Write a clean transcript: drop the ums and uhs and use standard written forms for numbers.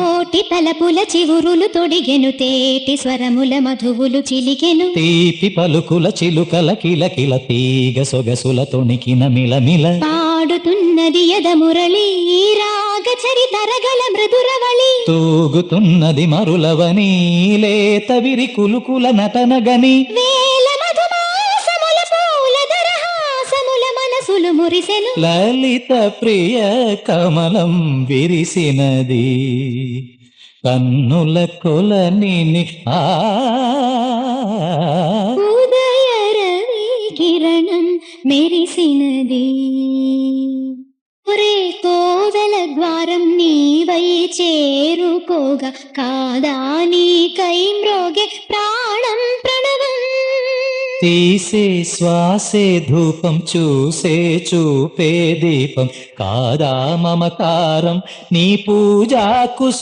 కోటి తలపుల చివురులు తొడిగెను తేటి స్వరముల మధువులు చిలికెను తీపి పలుకుల చిలుకల కిలకిల తీగ సొగసుల తొణికిన మిలమిల పాడుతున్నది యద మురళి రాగ చరితరగల మృదురవళి తూగుతున్నది మరులవని లేత విరి కులుకుల నటనగని వేల మధుమాసముల పూల దరహాసముల మనసులు మురిసెను లలిత ప్రియ కమలం విరిసినది కన్నుల కొలని ఉదయ రవి కిరణం మెరిసినది ఒరే కోవెల ద్వారం నీవై చేరుకోగా కాదా నీకై మ్రోగే ప్రాణం ప్రణవం తీసే శ్వాసే ధూపం చూసే చూపే దీపం కాదా మమకారం నీ పూజా కుసు